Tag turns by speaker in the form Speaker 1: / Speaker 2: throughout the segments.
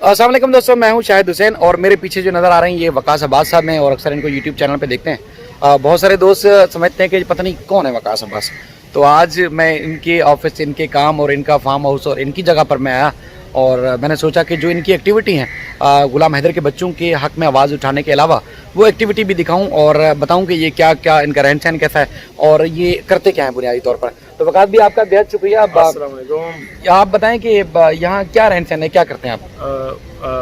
Speaker 1: अस्सलाम वालेकुम दोस्तों, मैं हूं शाहिद हुसैन और मेरे पीछे जो नज़र आ रहे हैं ये वकास अब्बास साहब हैं और अक्सर इनको यूट्यूब चैनल पे देखते हैं। बहुत सारे दोस्त समझते हैं कि पता नहीं कौन है वकास अब्बास। तो आज मैं इनके ऑफिस, इनके काम और इनका फार्म हाउस और इनकी जगह पर मैं आया और मैंने सोचा कि जो इनकी एक्टिविटी हैं गुलाम हैदर के बच्चों के हक़ में आवाज़ उठाने के अलावा वो एक्टिविटी भी दिखाऊं और बताऊं कि ये क्या क्या इनका रहन सहन कैसा है और ये करते क्या है बुनियादी तौर पर। तो वकास भी आपका बेहद शुक्रिया। आप बताएं कि यहाँ क्या रहन सहन है, क्या करते हैं आप?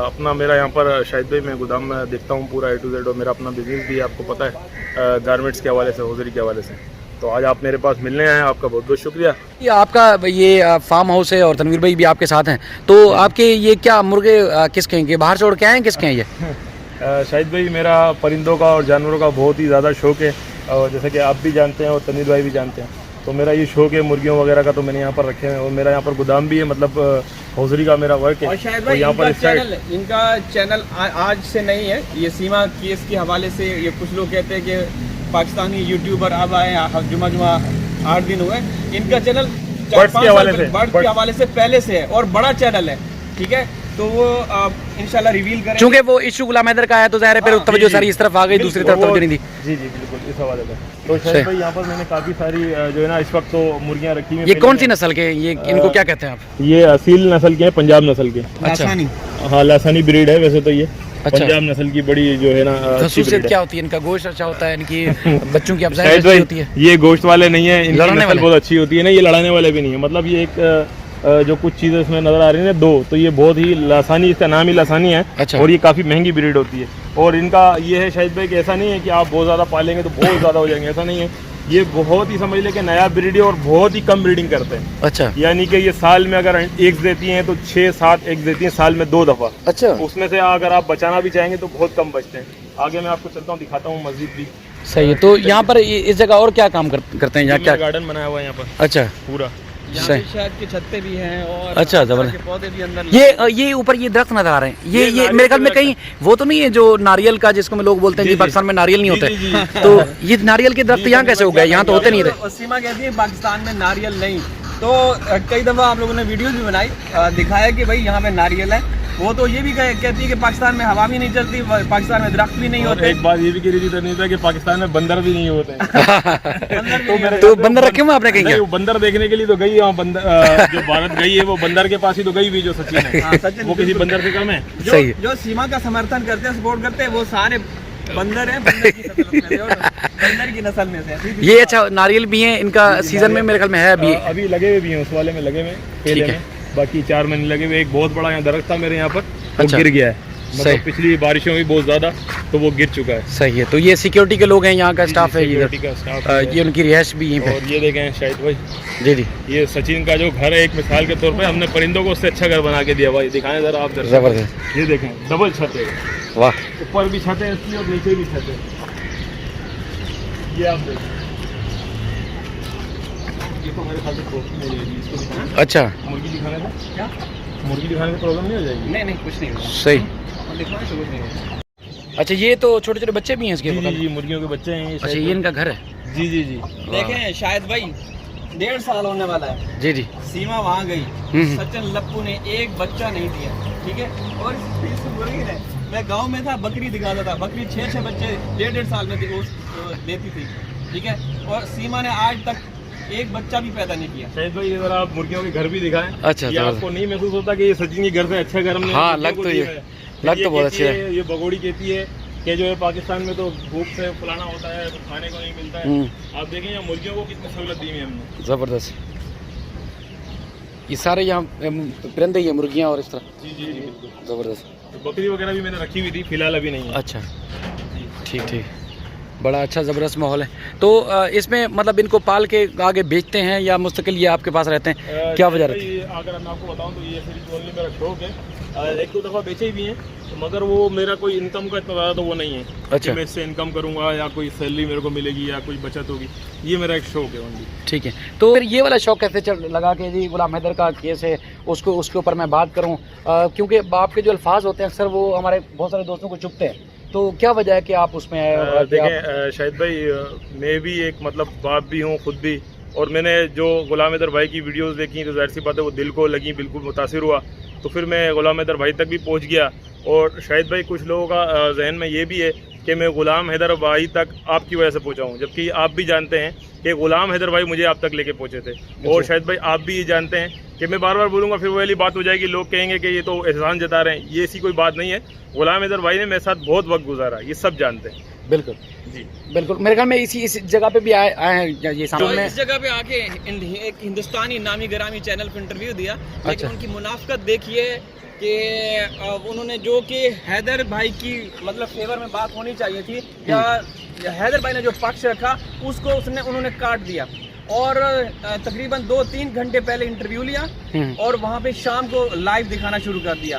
Speaker 2: अपना मेरा यहाँ पर शाहिद भाई मैं गोदाम में देखता हूँ पूरा A to Z और मेरा अपना बिजनेस भी आपको पता है गारमेंट्स के हवाले से, हौजरी के हवाले से। तो आज आप मेरे पास मिलने आए हैं, आपका बहुत बहुत शुक्रिया।
Speaker 1: ये आपका ये फार्म हाउस है और तनवीर भाई भी आपके साथ हैं, तो आपके ये क्या मुर्गे किसके हैं, बाहर छोड़ के आए हैं, किसके हैं ये?
Speaker 2: शाहिद भाई मेरा परिंदों का और जानवरों का बहुत ही ज़्यादा शौक है और जैसे कि आप भी जानते हैं और तनवीर भाई भी जानते हैं, तो मेरा ये शौक है मुर्गियों वगैरह का, तो मैंने यहाँ पर रखे हैं और मेरा यहाँ पर गोदाम भी है, मतलब हौजरी का मेरा वर्क है।
Speaker 3: और शायद भाई इनका चैनल आज से नहीं है, ये सीमा केस के हवाले से ये कुछ लोग कहते हैं कि पाकिस्तानी यूट्यूबर अब आए जुमा 8 दिन हुए। इनका चैनल बर्ड्स के हवाले से पहले से है और बड़ा चैनल है, ठीक है। तो वो इंशाल्लाह रिवील करेंगे।
Speaker 1: चूंकि वो इशू गुलाम हैदर का है तो जाहिर है फिर तवज्जो सारी इस तरफ आ गई, दूसरी तरफ तवज्जो नहीं थी।
Speaker 2: जी जी बिल्कुल, इस हवाले से। तो शायद भाई यहाँ पर मैंने काफ़ी सारी जो है ना इस वक्त तो मुर्गियाँ रखी हुई।
Speaker 1: ये कौन सी नस्ल के, ये इनको क्या कहते हैं आप?
Speaker 2: ये असील नस्ल के हैं, पंजाब नस्ल के।
Speaker 1: अच्छा,
Speaker 2: हाँ लासानी ब्रीड है वैसे तो ये।
Speaker 1: अच्छा।
Speaker 2: पंजाब नस्ल की बड़ी जो है ना
Speaker 1: खसूसियत क्या होती है? इनका गोश्त अच्छा होता है, इनकी बच्चों की अफजाई अच्छी होती है।
Speaker 2: ये गोश्त वाले नहीं है, इनकी नस्ल बहुत अच्छी होती है ना, ये लड़ाने वाले भी नहीं है। मतलब ये एक जो कुछ चीज़ें इसमें नजर आ रही है दो, तो ये बहुत ही लासानी, इसका नाम ही लासानी है।
Speaker 1: अच्छा।
Speaker 2: और ये काफ़ी महंगी ब्रीड होती है और इनका ये है शाहिद भाई कि ऐसा नहीं है कि आप बहुत ज़्यादा पालेंगे तो बहुत ज़्यादा हो जाएंगे, ऐसा नहीं है। ये बहुत ही समझ ले कि नया ब्रीड है और बहुत ही कम ब्रीडिंग करते हैं।
Speaker 1: अच्छा।
Speaker 2: यानी कि ये साल में अगर एग्स देती हैं तो 6-7 एग्स देती हैं साल में 2 दफ़ा।
Speaker 1: अच्छा।
Speaker 2: उसमें से अगर आप बचाना भी चाहेंगे तो बहुत कम बचते हैं। आगे मैं आपको चलता हूँ, दिखाता हूँ मस्जिद भी।
Speaker 1: सही है। तो यहाँ पर इस जगह और क्या काम करते हैं? यहाँ क्या
Speaker 2: गार्डन बनाया हुआ है यहाँ पर?
Speaker 1: अच्छा,
Speaker 2: पूरा
Speaker 3: शहद के छत्ते भी हैं और
Speaker 1: अच्छा जबरदस्त
Speaker 3: पौधे भी अंदर।
Speaker 1: ये ऊपर ये दरख्त नजर आ रहे हैं, ये मेरे ख्याल में कहीं वो तो नहीं है जो नारियल का, जिसको में लोग बोलते हैं कि पाकिस्तान में नारियल नहीं होते, तो ये नारियल के दरख्त यहाँ कैसे हो गए? यहाँ तो होते नहीं थे।
Speaker 3: सीमा कहती है पाकिस्तान में नारियल नहीं, तो कई दफ़ा आप लोगों ने वीडियोस भी बनाई, दिखाया कि भाई यहाँ पे नारियल है। वो तो ये भी कहती है कि पाकिस्तान में हवा भी नहीं चलती, पाकिस्तान में दरख्त भी नहीं होते।
Speaker 2: एक बात ये भी कह रही थी कि पाकिस्तान में बंदर भी नहीं होते हैं।
Speaker 1: तो बंदर रखे हुए आपने कहीं?
Speaker 2: वो बंदर देखने के लिए तो गई, बंदर जो भारत गई है वो बंदर के पास ही तो गई भी, जो सचिन है वो किसी बंदर से कम है।
Speaker 3: जो सीमा का समर्थन करते हैं, सपोर्ट करते हैं, वो सारे बंदर हैं, बंदर की नस्ल में से।
Speaker 1: ये अच्छा नारियल भी है इनका सीजन में मेरे ख्याल में है
Speaker 2: अभी लगे हुए भी हैं, उस वाले में लगे हुए पहले में, बाकी 4 महीने लगे हुए। एक बहुत बड़ा यहाँ दरख्त था मेरे यहाँ पर, वो गिर गया है, मतलब पिछली बारिशों में बहुत ज्यादा, तो वो गिर चुका है।
Speaker 1: सही है। तो ये सिक्योरिटी के लोग हैं, यहाँ का स्टाफ है, ये उनकी रिहाइश भी यहीं पे।
Speaker 2: और ये देखें शाहिद भाई,
Speaker 1: जी जी,
Speaker 2: ये सचिन का जो घर है, एक मिसाल के तौर पे हमने परिंदों को उससे अच्छा घर बना के दिया भाई। दिखाएं जरा आप,
Speaker 1: जबरदस्त।
Speaker 2: ये देखें डबल छत है,
Speaker 1: वाह,
Speaker 2: ऊपर भी छत है इसकी और नीचे भी छत है। ये आप देखें, ये तो मेरे ख्याल से प्रॉब्लम नहीं होगी इसको दिखाना।
Speaker 1: अच्छा,
Speaker 2: मुर्गी दिखाने का
Speaker 3: क्या?
Speaker 2: मुर्गी दिखाने में प्रॉब्लम नहीं हो जाएगी?
Speaker 3: नहीं कुछ नहीं होगा।
Speaker 1: सही।
Speaker 3: दिखाने से कुछ नहीं होगा।
Speaker 1: अच्छा, ये तो छोटे छोटे बच्चे भी हैं इसके?
Speaker 2: जी मुर्गियों के बच्चे हैं।
Speaker 1: अच्छा, ये इनका घर है?
Speaker 2: जी जी जी।
Speaker 3: देखें शायद भाई 1.5 साल होने वाला है। जी जी। सीमा वहाँ गई, सचिन लप्पू ने एक बच्चा नहीं दिया, ठीक है। और इस मुर्गी ने, मैं गांव में था, बकरी दिखाता था, बकरी 6 बच्चे 1.5 साल में देती थी, ठीक है। और सीमा ने आज तक एक बच्चा भी पैदा नहीं किया। शायद भाई इधर आप मुर्गियों के घर भी दिखाएं। अच्छा, ये आपको नहीं महसूस होता कि ये सचिन के घर से अच्छा घर हमने?
Speaker 1: हाँ, लग तो बहुत अच्छे है।
Speaker 2: ये बगोड़ी कहती है कि जो है पाकिस्तान में तो भूख से फुलाना होता है, तो खाने को नहीं मिलता है। आप देखें यहाँ मुर्गियों को कितनी सहूलत दी है हमने।
Speaker 1: जबरदस्त। ये सारे यहाँ परिंदे ही है, मुर्गियाँ और इस तरह?
Speaker 2: जी जी जी बिल्कुल
Speaker 1: जबरदस्त।
Speaker 2: बकरी वगैरह भी मैंने रखी हुई थी, फिलहाल अभी नहीं है।
Speaker 1: अच्छा, ठीक ठीक, बड़ा अच्छा ज़बरदस्त माहौल है। तो इसमें मतलब इनको पाल के आगे बेचते हैं या मुस्तकिल ये आपके पास रहते हैं, क्या वजह रहती है?
Speaker 2: अगर मैं आपको बताऊं तो ये फिर मेरा शौक है, 1-2 दफ़ा बेचे भी हैं, तो मगर वो मेरा कोई इनकम का इतना ज़्यादा तो वो नहीं है। अच्छा, मैं इससे इनकम करूंगा या कोई सैलरी मेरे को मिलेगी या कोई बचत होगी, ये मेरा एक शौक है ओनली।
Speaker 1: ठीक है। तो फिर ये वाला शौक कैसे लगा के जी गुलाम हैदर का केस है, उसके ऊपर मैं बात करूँ, क्योंकि आपके जो अल्फाज होते हैं अक्सर वो हमारे बहुत सारे दोस्तों को चुभते हैं, तो क्या वजह है कि आप उसमें आए?
Speaker 2: देखें शाहिद भाई, मैं भी एक मतलब बाप भी हूँ खुद भी, और मैंने जो गुलाम हैदर भाई की वीडियोस देखी तो जाहिर सी बात है वो दिल को लगी, बिल्कुल मुतासिर हुआ। तो फिर मैं गुलाम हैदर भाई तक भी पहुँच गया। और शाहिद भाई कुछ लोगों का जहन में ये भी है कि मैं गुलाम हैदर भाई तक आपकी वजह से पहुंचा हूं, जबकि आप भी जानते हैं कि गुलाम हैदर भाई मुझे आप तक लेके पहुंचे थे। और शायद भाई आप भी ये जानते हैं कि मैं बार बार बोलूंगा फिर वो वाली बात हो जाएगी, लोग कहेंगे कि ये तो एहसान जता रहे हैं। ये ऐसी कोई बात नहीं है। गुलाम हैदर भाई ने मेरे साथ बहुत वक्त गुजारा, ये सब जानते हैं।
Speaker 1: बिल्कुल
Speaker 2: जी
Speaker 1: बिल्कुल, मेरे ख्याल में इस जगह पे भी आए हैं ये
Speaker 3: तो
Speaker 1: सामने।
Speaker 3: इस जगह पे आके एक हिंदुस्तानी नामी गिरामी चैनल पे इंटरव्यू दिया, लेकिन
Speaker 1: अच्छा।
Speaker 3: उनकी मुनाफकत देखिए कि उन्होंने जो कि हैदर भाई की मतलब फेवर में बात होनी चाहिए थी, या हैदर भाई ने जो पक्ष रखा उसको उन्होंने काट दिया। और तकरीबन 2-3 घंटे पहले इंटरव्यू लिया और वहाँ पे शाम को लाइव दिखाना शुरू कर दिया।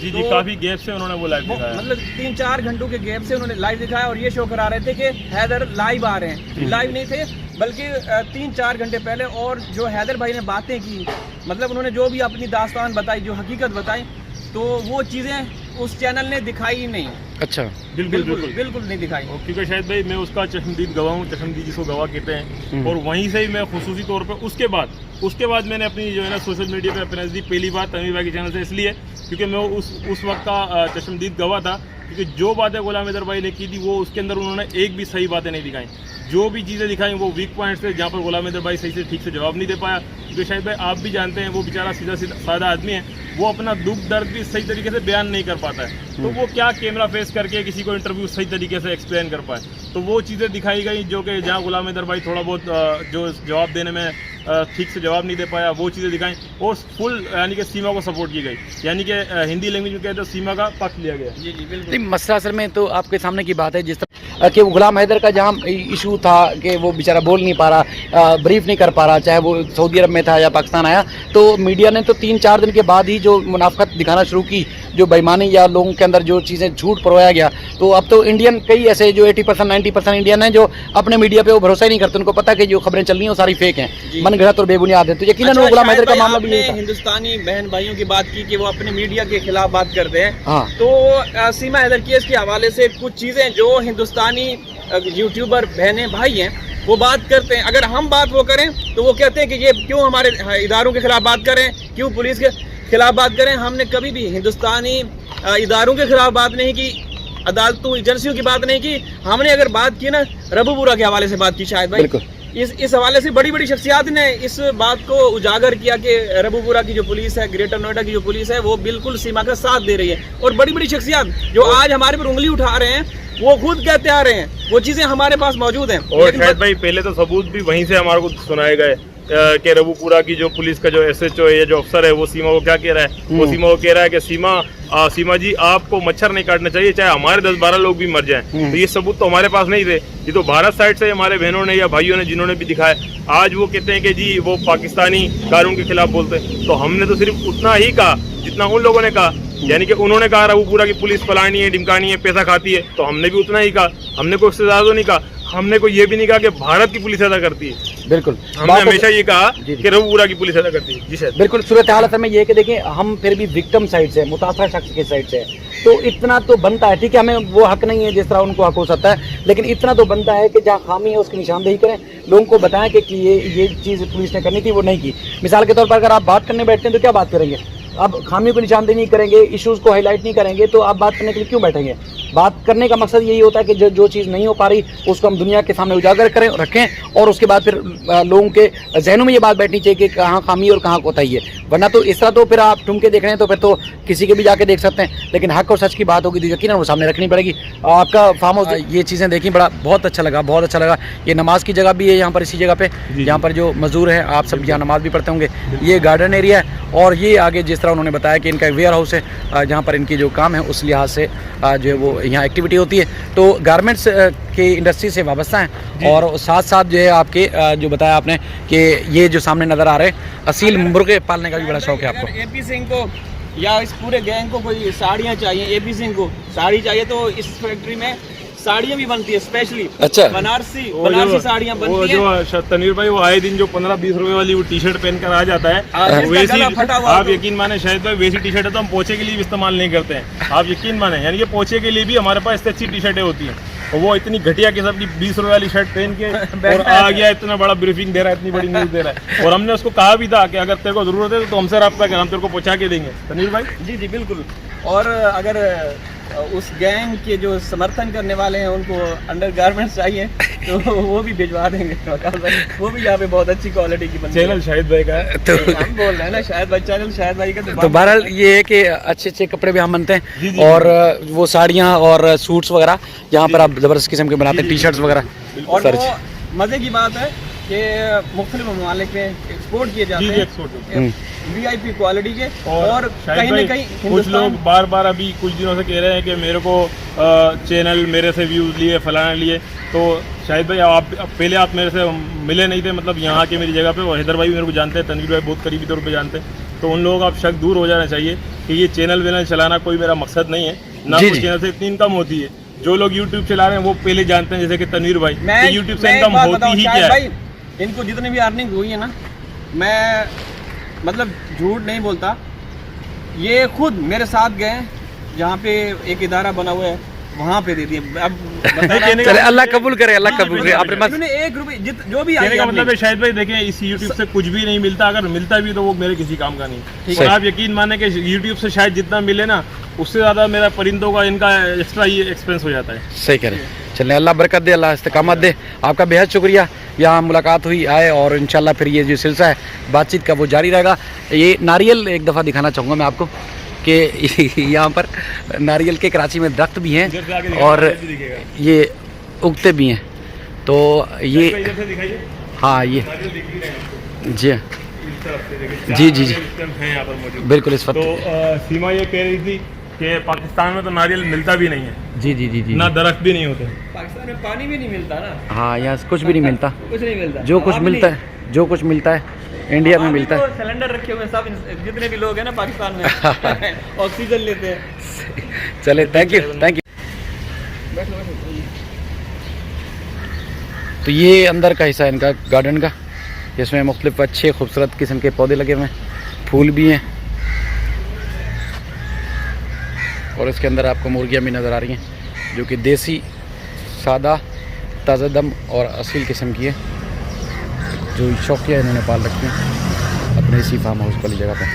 Speaker 2: जी
Speaker 3: तो
Speaker 2: काफी गैप से उन्होंने वो लाइव दिखाया,
Speaker 3: मतलब 3-4 घंटों के गैप से उन्होंने लाइव दिखाया और ये शो करा रहे थे कि हैदर लाइव आ रहे हैं। लाइव नहीं थे बल्कि 3-4 घंटे पहले। और जो हैदर भाई ने बातें की, मतलब उन्होंने जो भी अपनी दास्तान बताई, जो हकीकत बताई, तो वो चीज़ें उस चैनल ने दिखाई ही नहीं।
Speaker 1: अच्छा,
Speaker 3: बिल्कुल नहीं दिखाई।
Speaker 2: क्योंकि शायद भाई मैं उसका चश्मदीद गवाह हूँ, चश्मदीद जिसको गवाह कहते हैं। और वहीं से ही मैं खुसूसी तौर पर उसके बाद मैंने अपनी जो है ना सोशल मीडिया पे अपने नज़दीक पहली बार तमीर भाई के चैनल से इसलिए क्योंकि मैं उस वक्त का चश्मदीद गवाह था। क्योंकि जो बातें गुलाम हैदर भाई ने की थी वो उसके अंदर उन्होंने एक भी सही बातें नहीं दिखाई। जो भी चीज़ें दिखाई वो वीक पॉइंट्स थे, जहाँ पर गुलाम हैदर भाई सही से ठीक से जवाब नहीं दे पाया। क्योंकि शायद भाई आप भी जानते हैं वो बेचारा सीधा सादा आदमी है, वो अपना दुख दर्द भी सही तरीके से बयान नहीं कर पाता है। तो वो क्या कैमरा फेस करके किसी को इंटरव्यू सही तरीके से एक्सप्लेन कर पाए। तो वो चीज़ें दिखाई गई जो कि जहाँ गुलाम हैदर भाई थोड़ा बहुत जो जवाब देने में ठीक से जवाब नहीं दे पाया, वो चीज़ें दिखाई। और फुल यानी कि सीमा को सपोर्ट की गई, यानी कि हिंदी लैंग्वेज में कहते हैं सीमा का पक्ष लिया गया।
Speaker 3: जी बिल्कुल।
Speaker 1: मसला असल में तो आपके सामने की बात है, जिस तरह कि वो गुलाम हैदर का जहाँ इशू था कि वो बेचारा बोल नहीं पा रहा, ब्रीफ नहीं कर पा रहा, चाहे वो सऊदी अरब में था या पाकिस्तान आया, तो मीडिया ने तो 3-4 दिन के बाद ही जो मुनाफकत दिखाना शुरू की, जो बेईमानी या लोगों के अंदर जो चीज़ें झूठ परोया गया। तो अब तो इंडियन कई ऐसे जो 80% 90% इंडियन हैं जो अपने मीडिया पे वो भरोसा ही नहीं करते, उनको पता कि जो खबरें चल रही हैं वो सारी फेक हैं, मनगढ़ंत और बेबुनियाद है। तो यकीनन वो गुलाम हैदर का मामला भी यही था।
Speaker 3: हिंदुस्तानी बहन भाइयों की बात की कि वो अपने मीडिया के खिलाफ बात करते हैं।
Speaker 1: हाँ।
Speaker 3: तो सीमा हैदर केस के हवाले से कुछ चीज़ें जो हिंदुस्तानी यूट्यूबर बहनें भाई हैं वो बात करते हैं, अगर हम बात वो करें तो वो कहते हैं कि ये क्यों हमारे इदारों के खिलाफ बात करें, क्यों पुलिस के खिलाफ बात करें। हमने कभी भी हिंदुस्तानी इदारों के खिलाफ बात नहीं की, अदालतों एजेंसियों की बात नहीं की। हमने अगर बात की ना रबूपुरा के हवाले से बात की शायद भाई, इस हवाले से बड़ी बड़ी शख्सियात ने इस बात को उजागर किया कि रबूपुरा की जो पुलिस है, ग्रेटर नोएडा की जो पुलिस है, वो बिल्कुल सीमा का साथ दे रही है। और बड़ी बड़ी शख्सियात जो आज हमारे पर उंगली उठा रहे हैं वो खुद कहते आ रहे हैं, वो चीजें हमारे पास मौजूद हैं।
Speaker 2: और शायद भाई पहले तो सबूत भी वहीं से हमारे को सुनाए गए कि रबूपुरा की जो पुलिस का जो SHO है या जो अफसर है वो सीमा को क्या कह रहा है, वो सीमा को कह रहा है कि सीमा जी आपको मच्छर नहीं काटना चाहिए, चाहे हमारे 10-12 लोग भी मर जाएं। तो ये सबूत तो हमारे पास नहीं थे, ये तो भारत साइड से हमारे बहनों ने या भाइयों ने जिन्होंने भी दिखाया। आज वो कहते हैं कि जी वो पाकिस्तानी कानून के खिलाफ बोलते हैं। तो हमने तो सिर्फ उतना ही कहा जितना उन लोगों ने कहा, यानी कि उन्होंने कहा रबूपुरा की पुलिस फलानी है, ढिमकानी है, पैसा खाती है, तो हमने भी उतना ही कहा। हमने कोई उससे ज्यादा नहीं कहा, हमने कोई ये भी नहीं कहा कि भारत की पुलिस ऐसा करती है।
Speaker 1: बिल्कुल,
Speaker 2: हमने हमेशा ये कहा कि रबूपुरा की पुलिस ऐसा करती है। जी सर,
Speaker 1: बिल्कुल। सूरत हालत में ये है कि देखिए हम फिर भी विक्टिम साइड से, मुतासरा शख्स के साइड से, तो इतना तो बनता है, ठीक है, हमें वो हक नहीं है जिस तरह उनको हक हो सकता है, लेकिन इतना तो बनता है कि जहाँ खामी है उसकी निशानदेही करें, लोगों को बताएं कि ये चीज़ पुलिस ने करनी थी वो नहीं की। मिसाल के तौर पर अगर आप बात करने बैठते हैं तो क्या बात करेंगे? अब खामियों को निशानदेही नहीं करेंगे, इश्यूज़ को हाईलाइट नहीं करेंगे, तो आप बात करने के लिए क्यों बैठेंगे? बात करने का मकसद यही होता है कि जो चीज़ नहीं हो पा रही उसको हम दुनिया के सामने उजागर करें, रखें, और उसके बाद फिर लोगों के जहनों में ये बात बैठनी चाहिए कि कहाँ खामी और कहाँ कोताही है। वरना तो इस तरह तो फिर आप ठुमके देख रहे हैं तो फिर तो किसी के भी जाके देख सकते हैं, लेकिन हक और सच की बात होगी तो यकीनन वो सामने रखनी पड़ेगी। आपका फार्म हाउस, ये चीज़ें देखी, बहुत अच्छा लगा, बहुत अच्छा लगा। ये नमाज की जगह भी है यहाँ पर, इसी जगह पे यहाँ पर जो मजदूर हैं आप सब यहाँ नमाज भी पढ़ते होंगे। ये गार्डन एरिया है और ये आगे जिस तरह उन्होंने बताया कि इनका वेयर हाउस है जहाँ पर इनकी जो काम है उस लिहाज से जो है वो यहाँ एक्टिविटी होती है। तो गारमेंट्स के इंडस्ट्री से वाबस्ता हैं और साथ साथ जो है आपके जो बताया आपने कि ये जो सामने नज़र आ रहे हैं असील मुर्गे पालने का भी बड़ा शौक है आपको।
Speaker 3: AP सिंह को या इस पूरे गैंग को कोई साड़ियाँ चाहिए, AP सिंह को साड़ी चाहिए, तो इस फैक्ट्री में साड़ियाँ भी बनती है स्पेशली। अच्छा, बनारसी साड़ियाँ बनती हैं।
Speaker 2: जो तनवीर भाई वो आए दिन जो 15-20 रुपए वाली वो टी-शर्ट पहनकर आ जाता है, वैसी आप यकीन माने शायद भाई वैसी टी-शर्ट है तो हम पोछे के लिए भी इस्तेमाल नहीं करते हैं, आप यकीन माने। यानी कि पोछे के लिए भी हमारे पास इससे अच्छी टी-शर्टें होती हैं। और वो इतनी घटिया किस्म की 20 रुपए वाली शर्ट पहन के और आ गया, इतना बड़ा ब्रीफिंग दे रहा है, इतनी बड़ी न्यूज़ दे रहा है। और हमने उसको कहा भी था कि अगर तेरे को ज़रूरत है तो हमसे रब्ता कर, हम तेरे को पहुँचा के देंगे। तनवीर भाई
Speaker 3: जी जी बिल्कुल। और अगर उस गैंग के जो समर्थन करने वाले हैं उनको अंडरगारमेंट्स चाहिए तो वो भी भिजवा देंगे वकास भाई, वो भी यहाँ पे बहुत अच्छी क्वालिटी की बनती है।
Speaker 2: चैनल शाहिद भाई का है,
Speaker 1: तो
Speaker 3: हम बोल रहे हैं ना शाहिद भाई, चैनल शाहिद भाई का।
Speaker 1: तो बहरहाल ये है कि अच्छे अच्छे कपड़े भी हम बनते हैं,
Speaker 2: जी, जी,
Speaker 1: और वो साड़ियाँ और सूट्स वगैरह यहाँ पर आप ज़बरदस्त किस्म के बनाते हैं, टी शर्ट्स वगैरह।
Speaker 3: और
Speaker 1: सर
Speaker 3: वो मज़े की बात है कि मुख्तलिफ ममालिक में एक्सपोर्ट किए जाते हैं,
Speaker 2: एक्सपोर्ट
Speaker 3: VIP क्वालिटी के।
Speaker 2: और
Speaker 3: और कहीं ना कहीं
Speaker 2: कुछ लोग बार बार अभी कुछ दिनों से कह रहे हैं कि मेरे को चैनल मेरे से व्यूज़ लिए फलाना लिए। तो शाहिद भाई आप पहले आप मेरे से मिले नहीं थे, मतलब यहाँ के मेरी जगह पे, और हैदर भाई भी मेरे को जानते हैं, तनवीर भाई बहुत करीबी तौर पे जानते हैं। तो उन लोगों का आप शक दूर हो जाना चाहिए कि ये चैनल वेनल चलाना कोई मेरा मकसद नहीं है, ना
Speaker 1: जी,
Speaker 2: कोई
Speaker 1: जी।
Speaker 2: चैनल से इतनी इनकम होती है। जो लोग यूट्यूब चला रहे हैं वो पहले जानते हैं, जैसे कि तनवीर भाई,
Speaker 3: मैं
Speaker 2: यूट्यूब से
Speaker 3: मैं एक
Speaker 2: इनकम
Speaker 3: बात
Speaker 2: होती
Speaker 3: बताऊं
Speaker 2: ही
Speaker 3: शाहिद
Speaker 2: क्या है।
Speaker 3: भाई, इनको जितनी भी अर्निंग हुई है ना, मैं मतलब झूठ नहीं बोलता, ये खुद मेरे साथ गए जहाँ पे एक इदारा बना हुआ है, वहाँ पे दे दिए। अब
Speaker 2: कहने
Speaker 1: चले अल्लाह कबूल करे, अल्लाह कबूल करे। आपने बस
Speaker 3: उन्होंने 1 रुपये जो भी
Speaker 2: कहने
Speaker 3: आई
Speaker 2: का
Speaker 3: अपनी-
Speaker 2: मतलब है शायद भाई देखें, इस यूट्यूब से कुछ भी नहीं मिलता, अगर मिलता भी तो वो मेरे किसी काम का नहीं।
Speaker 1: ठीक
Speaker 2: और
Speaker 1: है।
Speaker 2: आप यकीन माने कि यूट्यूब से शायद जितना मिले ना, उससे ज़्यादा मेरा परिंदों का इनका एक्स्ट्रा ये एक्सपेंस हो जाता है।
Speaker 1: सही करें। चलें, अल्लाह बरकत दे, अल्लाह इस्तेकामत दे। आपका बेहद शुक्रिया, यहाँ मुलाकात हुई आए, और इंशाल्लाह फिर ये जो सिलसिला है बातचीत का वो जारी रहेगा। ये नारियल एक दफ़ा दिखाना चाहूँगा मैं आपको कि यहाँ पर नारियल के कराची में दरख्त भी हैं
Speaker 2: इधर से आगे
Speaker 1: और
Speaker 2: दिखेगा, इधर से दिखेगा।
Speaker 1: ये उगते भी हैं। तो ये
Speaker 2: इधर से दिखाइए,
Speaker 1: हाँ, ये
Speaker 2: नारियल दिख भी रहे हैं आपको।
Speaker 1: जी
Speaker 2: इस तरफ से देखिए,
Speaker 1: जी, जी, जी।
Speaker 2: चार नारियल हैं यहाँ पर मौजूद।
Speaker 1: बिल्कुल इस
Speaker 2: तो
Speaker 1: वक्त
Speaker 2: सीमा ये कह रही थी कि पाकिस्तान में तो नारियल मिलता भी नहीं है,
Speaker 1: जी जी जी जी
Speaker 2: ना दरख्त भी नहीं होते।
Speaker 3: पाकिस्तान में पानी भी नहीं मिलता ना,
Speaker 1: हाँ, यहाँ कुछ भी नहीं मिलता।
Speaker 3: कुछ नहीं मिलता।
Speaker 1: जो कुछ
Speaker 3: हवा भी
Speaker 1: मिलता
Speaker 3: नहीं।
Speaker 1: है, जो कुछ मिलता है इंडिया में
Speaker 3: वहाँ भी
Speaker 1: मिलता
Speaker 3: तो
Speaker 1: है।
Speaker 3: सिलेंडर रखे हुए हैं सब, जितने भी लोग हैं ना पाकिस्तान में ऑक्सीजन लेते हैं।
Speaker 1: चले, थैंक यू, थैंक यू।
Speaker 3: बैठो बैठो।
Speaker 1: तो ये अंदर का हिस्सा है इनका गार्डन का, जिसमें मुख्तलिफ अच्छे खूबसूरत किस्म के पौधे लगे हुए हैं, फूल भी हैं, और इसके अंदर आपको मुर्गियाँ भी नज़र आ रही हैं जो कि देसी, सादा, ताज़ा दम और असील किस्म की है, जो शौकिया इन्होंने पाल रखी हैं अपने इसी फार्म हाउस वाली जगह पर।